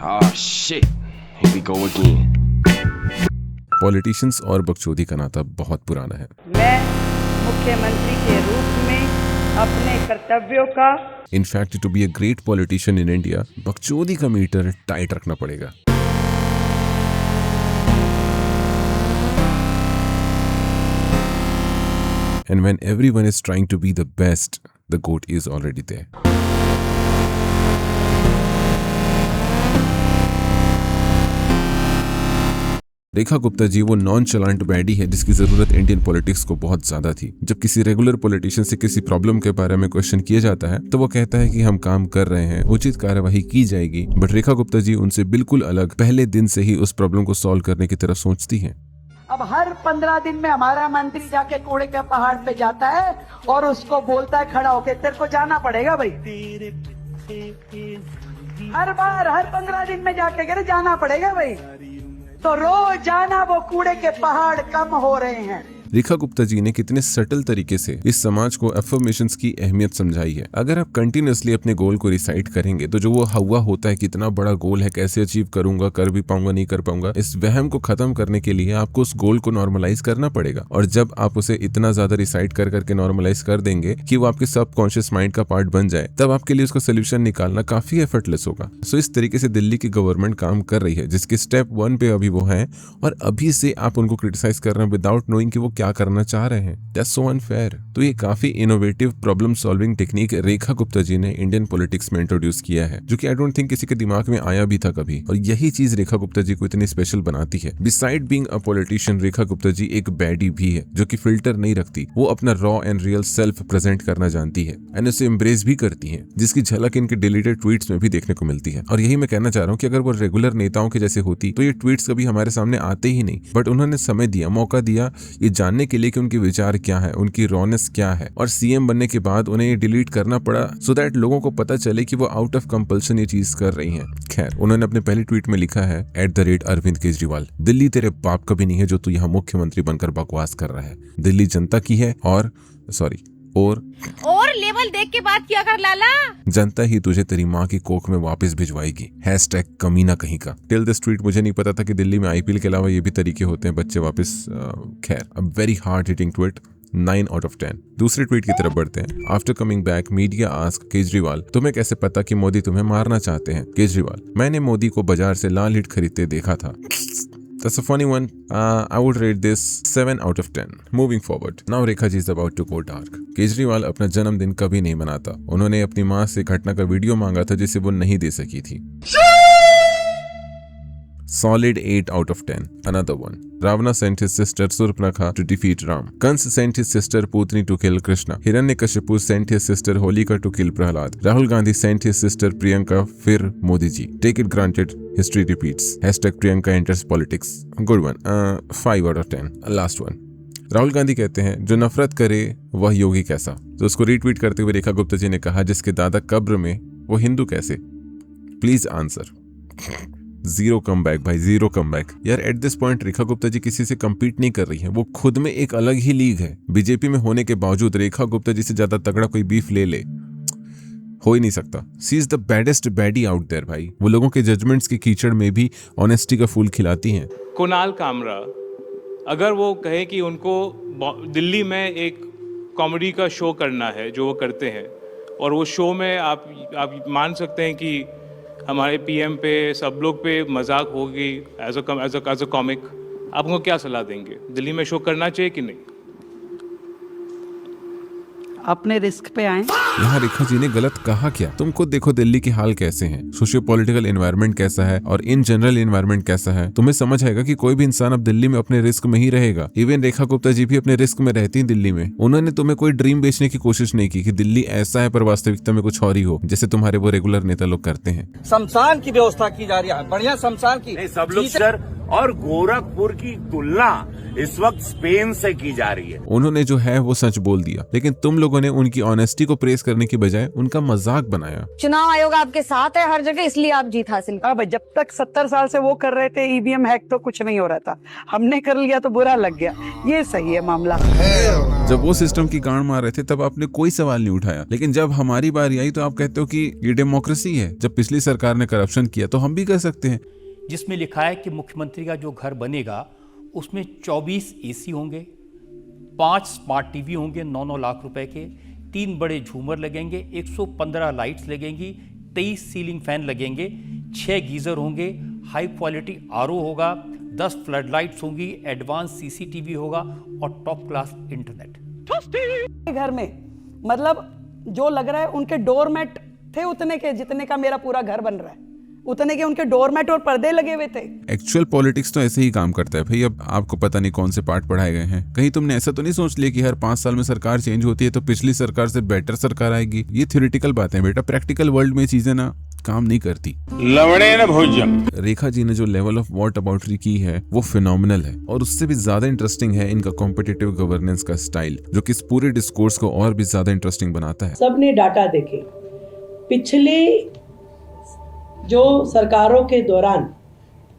Oh shit, here we go again. Politicians और बकचोदी का नाता बहुत पुराना है। मैं मुख्यमंत्री के रूप में अपने कर्तव्यों का in fact to be a great politician in India बकचोदी का मीटर टाइट रखना पड़ेगा। And when everyone is trying to be the best, the goat is already there. Rekha Gupta ji वो नॉन चलांट बैडी है जिसकी जरूरत इंडियन पॉलिटिक्स को बहुत ज्यादा थी। जब किसी रेगुलर पॉलिटिशियन से किसी प्रॉब्लम के बारे में क्वेश्चन किया जाता है तो वो कहता है कि हम काम कर रहे हैं, उचित कार्यवाही की जाएगी। बट रेखा गुप्ता जी उनसे बिल्कुल अलग, पहले दिन से ही उस प्रॉब्लम को सॉल्व करने की तरफ सोचती हैं। अब हर 15 दिन में हमारा मंत्री जाके कूड़े के पहाड़ पे जाता है और उसको बोलता है खड़ा होके तेरे को जाना पड़ेगा भाई। हर बार हर 15 दिन में जाके कह रहे जाना पड़ेगा भाई। तो रोज जाना वो कूड़े के पहाड़ कम हो रहे हैं। रेखा गुप्ता जी ने कितने सटल तरीके से इस समाज को अफर्मेशंस की अहमियत समझाई है। अगर आप कंटिन्यूअसली अपने गोल को रिसाइट करेंगे तो जो वो हवा होता है कितना बड़ा गोल है, कैसे अचीव करूंगा, कर भी पाऊंगा नहीं कर पाऊंगा, इस वहम को खत्म करने के लिए आपको उस गोल को नॉर्मलाइज करना पड़ेगा। और जब आप उसे इतना ज्यादा रिसाइट कर करके नॉर्मलाइज कर देंगे कि वो आपके सबकॉन्शियस माइंड का पार्ट बन जाए, तब आपके लिए उसका सोल्यूशन निकालना काफी एफर्टलेस होगा। सो इस तरीके से दिल्ली की गवर्नमेंट काम कर रही है, जिसके स्टेप 1 पे अभी वो है और अभी से आप उनको क्रिटिसाइज कर रहे हैं विदाउट नोइंग कि वो क्या करना चाह रहे हैं। That's so unfair। तो ये काफी innovative problem solving technique Rekha Gupta ji ने इंडियन पॉलिटिक्स में इंट्रोड्यूस किया है, जो कि आई डोंट थिंक किसी के दिमाग में आया भी था कभी। और यही चीज रेखा गुप्ता जी को इतनी स्पेशल बनाती है। Beside being a politician, Rekha Gupta ji एक बैडी भी है जो कि फिल्टर नहीं रखती। वो अपना raw and real self present करना जानती है एंड उसे एम्ब्रेस भी करती है, जिसकी झलक इनके डिलीटेड ट्वीट्स में भी देखने को मिलती है। और यही मैं कहना चाह रहा हूँ कि अगर वो रेगुलर नेताओं के जैसे होती तो ये ट्वीट्स कभी हमारे सामने आते ही नहीं। बट उन्होंने समय दिया, मौका दिया ये जानने के लिए कि उनके विचार क्या है, उनकी रॉनेस क्या है। और सीएम बनने के बाद उन्हें ये डिलीट करना पड़ा सो दैट लोगों को पता चले कि वो आउट ऑफ कंपल्शन ये चीज कर रही हैं। खैर, उन्होंने अपने पहले ट्वीट में लिखा है @अरविंद केजरीवाल, दिल्ली तेरे बाप का भी नहीं है जो तू यहाँ मुख्यमंत्री बनकर बकवास कर रहा है। दिल्ली जनता की है और लेवल देख के बात किया कर लाला। जनता ही तुझे तेरी माँ की कोख में वापस भिजवाएगी। #कमीना कहीं का। टिल दिस ट्वीट मुझे नहीं पता था कि दिल्ली में आईपीएल के अलावा ये भी तरीके होते हैं बच्चे वापस। खैर, a very hard hitting tweet, 9 out of 10। दूसरे ट्वीट की तरफ बढ़ते हैं। After coming back media ask Kejriwal, तुम्हें कैसे पता कि मोदी तुम्हें मारना चाहते हैं? केजरीवाल, मैंने मोदी को बाजार से लाल हिट खरीदते देखा था। That's a funny one. I would rate this 7 out of 10. Moving forward. Now Rekha ji is about to go dark. Kejriwal अपना जन्मदिन कभी नहीं मनाता। उन्होंने अपनी माँ से घटना का वीडियो मांगा था जिसे वो नहीं दे सकी थी। Solid 8 out of 10. Another one. Ravana sent his sister Surpanakha to defeat Ram. Kans sent his sister Putni to kill Krishna. Hiranyakashipu sent his sister Holika to kill Prahlad. Rahul Gandhi sent his sister Priyanka, fir Modi ji. Take it granted, history repeats. #Priyanka enters politics. Good one. 5 out of 10. Last one. Rahul Gandhi कहते हैं जो नफरत करे वह योगी कैसा। तो उसको retweet करते हुए रेखा गुप्ता जी ने कहा जिसके दादा कब्र में वो हिंदू कैसे। Please answer. Zero come back भाई, जीरो कम बैक। यार at this point Rekha Gupta ji किसी से कम्पीट नहीं कर रही है, वो खुद में एक अलग ही लीग है। बीजेपी में होने के बावजूद रेखा गुप्ता जी से ज्यादा तगड़ा कोई बीफ ले हो ही नहीं सकता। She is the baddest baddie out there भाई। वो लोगों के जजमेंट्स के कीचड़ में भी ऑनेस्टी का फूल खिलाती हैं। कुणाल कामरा अगर वो कहे कि उनको दिल्ली में एक कॉमेडी का शो करना है जो वो करते हैं, और वो शो में आप मान सकते हैं कि हमारे पीएम पे सब लोग पे मजाक होगी एज अ कॉमिक, आप उनको क्या सलाह देंगे? दिल्ली में शो करना चाहिए कि नहीं? अपने रिस्क पे आए। यहाँ रेखा जी ने गलत कहा क्या? तुम खुद देखो दिल्ली के हाल कैसे हैं, सोशियो पॉलिटिकल एनवायरनमेंट कैसा है और इन जनरल एनवायरनमेंट कैसा है। तुम्हें समझ आएगा कि कोई भी इंसान अब दिल्ली में अपने रिस्क में ही रहेगा। इवन रेखा गुप्ता जी भी अपने रिस्क में रहती हैं दिल्ली में। उन्होंने तुम्हें कोई ड्रीम बेचने की कोशिश नहीं की कि दिल्ली ऐसा है पर वास्तविकता में कुछ और ही हो, जैसे तुम्हारे वो रेगुलर नेता लोग करते हैं। शमशान की व्यवस्था की जा रही है, बढ़िया शमशान की। सब लोग सर और गोरखपुर की तुलना इस वक्त स्पेन से की जा रही है। उन्होंने जो है वो सच बोल दिया, लेकिन तुम लोगों ने उनकी ऑनेस्टी को प्रेस करने की बजाय उनका मजाक बनाया। चुनाव आयोग आपके साथ है हर जगह, इसलिए आप जीत हासिल कर। अब जब तक 70 साल से वो कर रहे थे ईवीएम हैक तो कुछ नहीं हो रहा था, हमने कर लिया तो बुरा लग गया। ये सही है मामला। जब वो सिस्टम की गांड मार रहे थे तब आपने कोई सवाल नहीं उठाया, लेकिन जब हमारी बारी आई तो आप कहते हो कि ये डेमोक्रेसी है। जब पिछली सरकार ने करप्शन किया तो हम भी कर सकते हैं। जिसमें लिखा है कि मुख्यमंत्री का जो घर बनेगा उसमें 24 एसी होंगे, 5 स्मार्ट टीवी होंगे 9-9 लाख रुपए के, 3 बड़े झूमर लगेंगे, 115 लाइट्स लगेंगी, 23 सीलिंग फैन लगेंगे, 6 गीजर होंगे, हाई क्वालिटी आरओ होगा, 10 फ्लड लाइट्स होंगी, एडवांस सीसीटीवी होगा और टॉप क्लास इंटरनेट। घर में मतलब जो लग रहा है उनके डोरमेट थे उतने के जितने का मेरा पूरा घर बन रहा है, उतने के उनके डोरमेट और पर्दे लगे हुए थे। एक्चुअल पॉलिटिक्स तो ऐसे ही काम करता है भाई। अब आपको पता नहीं कौन से पार्ट पढ़ाए गए हैं। कहीं तुमने ऐसा तो नहीं सोच लिया कि हर 5 साल में सरकार चेंज होती है तो पिछली सरकार से बेटर सरकार आएगी। ये थ्योरेटिकल बात है बेटा, प्रैक्टिकल वर्ल्ड में चीजें ना काम नहीं करती। लवणे न भोजन। रेखा जी ने जो लेवल ऑफ वॉट अबाउटरी की है वो फिनोमिनल है, और उससे भी ज्यादा इंटरेस्टिंग है इनका कॉम्पिटिटिव गवर्नेंस का स्टाइल, जो कि इस पूरे डिस्कोर्स को और भी ज्यादा इंटरेस्टिंग बनाता है। सबने डाटा देखे, पिछले जो सरकारों के दौरान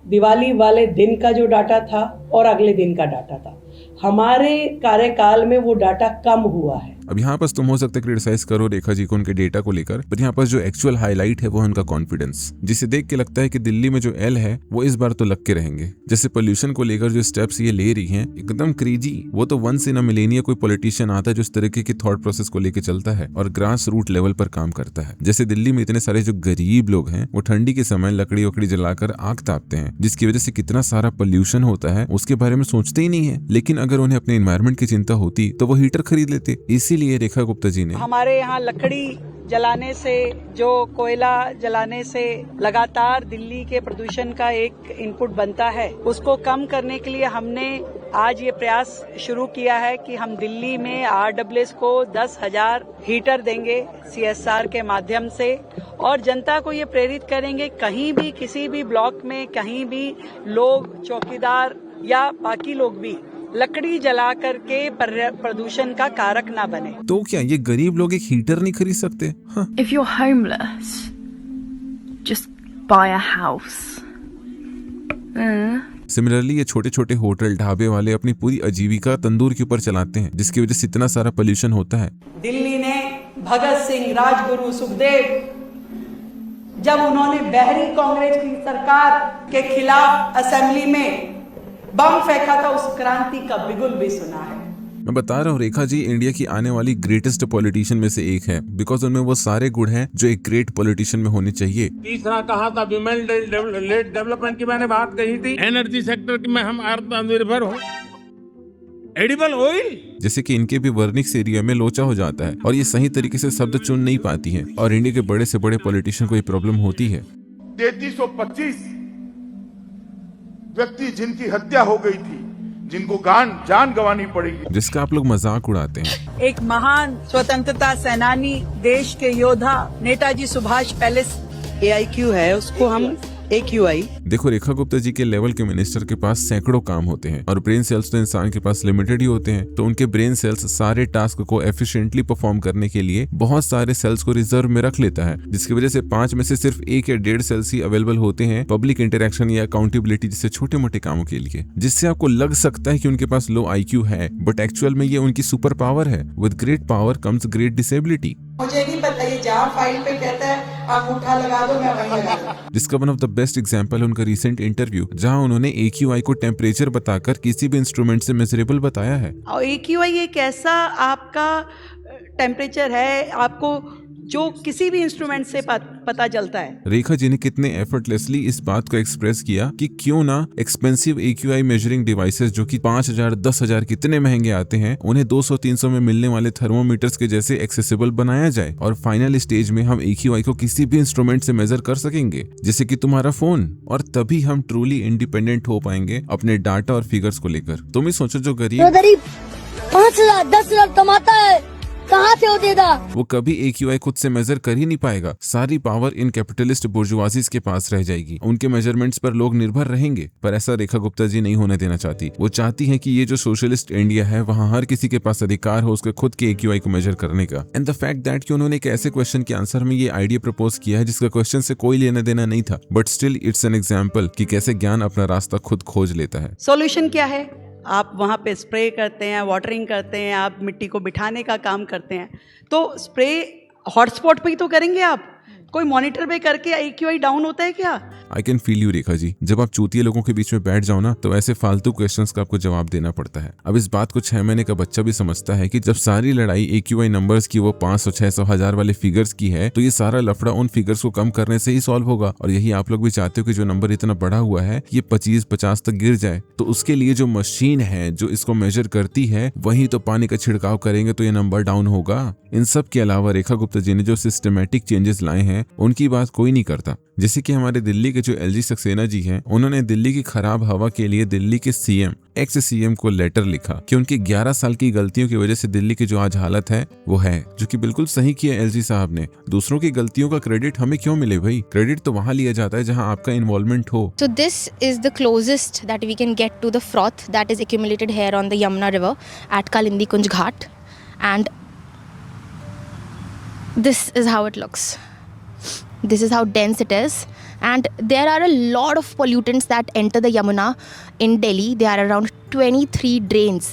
दिवाली वाले दिन का जो डाटा था और अगले दिन का डाटा था, हमारे कार्यकाल में वो डाटा कम हुआ है। अब यहाँ पर तुम हो सकते क्रिटिसाइज करो रेखा जी को उनके डेटा को लेकर, पर यहाँ पर जो एक्चुअल हाईलाइट है वो उनका कॉन्फिडेंस, जिसे देख के लगता है कि दिल्ली में जो एल है वो इस बार तो लग के रहेंगे। जैसे पोल्यूशन को लेकर जो स्टेप्स ये ले रही हैं एकदम क्रेजी। वो तो वंस इन अ मिलेनिया कोई पॉलिटिशियन आता है जो इस तरीके की थॉट प्रोसेस को लेकर चलता है और ग्रास रूट लेवल पर काम करता है। जैसे दिल्ली में इतने सारे जो गरीब लोग हैं वो ठंडी के समय लकड़ी वकड़ी जलाकर आग तापते हैं, जिसकी वजह से कितना सारा पोल्यूशन होता है उसके बारे में सोचते ही नहीं है। लेकिन अगर उन्हें अपने एनवायरमेंट की चिंता होती तो वो हीटर खरीद लेते। इसीलिए रेखा गुप्ता जी ने हमारे यहाँ लकड़ी जलाने से, जो कोयला जलाने से लगातार दिल्ली के प्रदूषण का एक इनपुट बनता है, उसको कम करने के लिए हमने आज ये प्रयास शुरू किया है कि हम दिल्ली में RWS को 10,000 हीटर देंगे CSR के माध्यम से, और जनता को ये प्रेरित करेंगे कहीं भी किसी भी ब्लॉक में कहीं भी लोग, चौकीदार या बाकी लोग भी लकड़ी जला करके प्रदूषण का कारक ना बने। तो क्या ये गरीब लोग एक हीटर नहीं खरीद सकते? If you're homeless, just buy a house. Similarly ये छोटे छोटे होटल ढाबे वाले अपनी पूरी आजीविका तंदूर के ऊपर चलाते हैं, जिसकी वजह से इतना सारा पोल्यूशन होता है। दिल्ली ने भगत सिंह, राजगुरु, सुखदेव, जब उन्होंने बहरी कांग्रेस की सरकार के खिलाफ असेंबली में बम फेंका था, उस क्रांति का बिगुल भी सुना है। मैं बता रहा हूँ रेखा जी इंडिया की आने वाली ग्रेटेस्ट पॉलिटिशियन में से एक है, बिकॉज उनमें वो सारे गुण हैं जो एक ग्रेट पॉलिटिशियन में होने चाहिए। तीसरा कहा था विमेन लेड डेवलपमेंट की मैंने बात कही थी। एनर्जी सेक्टर की में हम आत्मनिर्भर हो। एडिबल ऑयल, जैसे कि इनके भी वर्निक्स एरिया में लोचा हो जाता है और ये सही तरीके से शब्द चुन नहीं पाती हैं, और इंडिया के बड़े से बड़े पॉलिटिशियन को ये प्रॉब्लम होती है। 3325 व्यक्ति जिनकी हत्या हो गई थी, जिनको जान गंवानी पड़ी, जिसका आप लोग मजाक उड़ाते हैं। एक महान स्वतंत्रता सेनानी, देश के योद्धा नेताजी सुभाष पैलेस AIQ है, उसको हम AQI। देखो रेखा गुप्ता जी के लेवल के मिनिस्टर के पास सैकड़ों काम होते हैं और ब्रेन सेल्स तो इंसान के पास लिमिटेड ही होते हैं, तो उनके ब्रेन सेल्स सारे टास्क को एफिशिएंटली परफॉर्म करने के लिए बहुत सारे सेल्स को रिजर्व में रख लेता है, जिसकी वजह से 5 में से सिर्फ 1 या 1.5 सेल्स ही अवेलेबल होते हैं पब्लिक इंटरेक्शन या अकाउंटेबिलिटी जैसे छोटे मोटे कामों के लिए, जिससे आपको लग सकता है कि उनके पास लो IQ है, बट एक्चुअल में ये उनकी सुपर पावर है। With great power comes great disability. मुझे नहीं पता, ये जहाँ फाइल पे कहता है अंगूठा लगा दो, मैं वहीं लगा दूं। जिसका one of the best example उनका रीसेंट इंटरव्यू, जहां उन्होंने AQI को टेम्परेचर बताकर किसी भी इंस्ट्रूमेंट से मेजरेबल बताया है। और AQI एक ऐसा आपका टेम्परेचर है, आपको जो किसी भी इंस्ट्रूमेंट से पता चलता है। रेखा जी ने कितने एफर्टलेसली इस बात को एक्सप्रेस किया कि क्यों ना एक्सपेंसिव AQI मेजरिंग डिवाइसेस जो कि 5,000 10,000 कितने महंगे आते हैं, उन्हें 200-300 में मिलने वाले थर्मोमीटर्स के जैसे एक्सेसिबल बनाया जाए, और फाइनल स्टेज में हम AQI को किसी भी इंस्ट्रूमेंट से मेजर कर सकेंगे, जैसे कि तुम्हारा फोन, और तभी हम ट्रूली इंडिपेंडेंट हो पाएंगे अपने डाटा और फिगर्स को लेकर। तुम ही सोचो जो गरीब 5,000 10,000 कमाता है, कहाँ से होते था? वो कभी AQI खुद से मेजर कर ही नहीं पाएगा। सारी पावर इन कैपिटलिस्ट बुर्जुआजीज के पास रह जाएगी। उनके मेजरमेंट्स पर लोग निर्भर रहेंगे। पर ऐसा रेखा गुप्ता जी नहीं होने देना चाहती। वो चाहती है कि ये जो सोशलिस्ट इंडिया है वहाँ हर किसी के पास अधिकार हो उसके खुद के AQI को मेजर करने का। एंड द फैक्ट दैट कि उन्होंने एक ऐसे क्वेश्चन के आंसर में ये आइडिया प्रपोज किया है जिसका क्वेश्चन से कोई लेना देना नहीं था, but still it's an example कि कैसे ज्ञान अपना रास्ता खुद खोज लेता है। सॉल्यूशन क्या है? आप वहाँ पे स्प्रे करते हैं, वाटरिंग करते हैं, आप मिट्टी को बिठाने का काम करते हैं, तो स्प्रे हॉटस्पॉट पे ही तो करेंगे आप। कोई मॉनिटर पे करके AQI डाउन होता है क्या? I can feel you Rekha ji. जब आप चूतिया लोगों के बीच में बैठ जाओ ना तो ऐसे फालतू क्वेश्चंस का आपको जवाब देना पड़ता है। अब इस बात को 6 महीने का बच्चा भी समझता है कि जब सारी लड़ाई AQI नंबर्स की वो 500, 600, 1000 वाले फिगर्स की है तो ये सारा लफड़ा उन फिगर्स को कम करने से ही सॉल्व होगा। और यही आप लोग भी चाहते हो कि जो नंबर इतना बड़ा हुआ है ये 25-50 तक गिर जाए। तो उसके लिए जो मशीन है जो इसको मेजर करती है वही तो पानी का छिड़काव करेंगे तो ये नंबर डाउन होगा। इन सब के अलावा रेखा गुप्ता जी ने जो सिस्टमैटिक चेंजेस लाए हैं उनकी बात कोई नहीं करता। जैसे कि हमारे दिल्ली के जो LG सक्सेना जी हैं, उन्होंने दिल्ली की खराब हवा के लिए दिल्ली के एक्स CM को लेटर लिखा कि उनकी 11 साल की गलतियों की वजह से दिल्ली की जो आज हालत है वो है, जो कि बिल्कुल सही किया LG साहब ने। दूसरों की गलतियों का क्रेडिट हमें क्यों मिले भाई? क्रेडिट तो वहाँ लिया जाता है जहाँ आपका इन्वॉल्वमेंट हो। So this is the closest that we can get to the froth that is accumulated here on the Yamuna river at Kalindi Kunj Ghat, and this is how it looks. This is how dense it is, and there are a lot of pollutants that enter the Yamuna in Delhi. There are around 23 drains,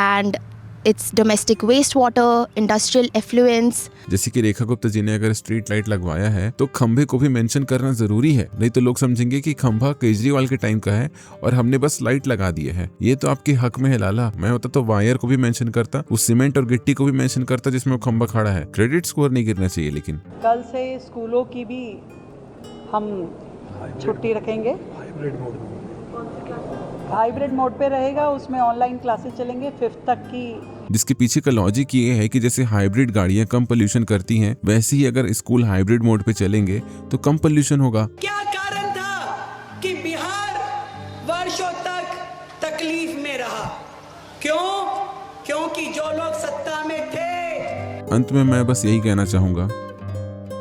and it's domestic wastewater, industrial effluents. जैसे कि रेखा गुप्ता जी ने अगर street light लगवाया है तो खंभे को भी मेंशन करना जरूरी है, नहीं तो लोग समझेंगे कि खंभा केजरीवाल के टाइम का है और हमने बस लाइट लगा दी है। ये तो आपके हक में है लाला। मैं होता तो वायर को भी मेंशन करता, उस सीमेंट और गिट्टी को भी मेंशन करता जिसमें वो खंभा खड़ा है। क्रेडिट स्कोर नहीं गिरना चाहिए। लेकिन कल से स्कूलों की भी हम छुट्टी रखेंगे। हाइब्रिड मोड पे रहेगा, उसमें ऑनलाइन क्लासेस चलेंगे 5th तक की। जिसके पीछे का लॉजिक ये है कि जैसे हाइब्रिड गाड़ियां कम पोल्यूशन करती हैं, वैसे ही अगर स्कूल हाइब्रिड मोड पे चलेंगे तो कम पोल्यूशन होगा। क्या कारण था कि बिहार वर्षों तक तकलीफ में रहा? क्योंकि जो लोग सत्ता में थे। अंत में मैं बस यही कहना चाहूंगा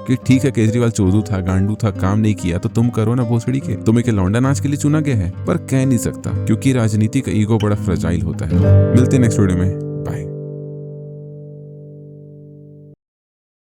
कि ठीक है केजरीवाल चोदू था, गांडू था, काम नहीं किया तो तुम करो ना भोसड़ी के। तुम्हें के लौंडा नाच के लिए चुना गया है, पर कह नहीं सकता क्योंकि राजनीति का ईगो बड़ा फ्रेजाइल होता है। मिलते हैं नेक्स्ट वीडियो में।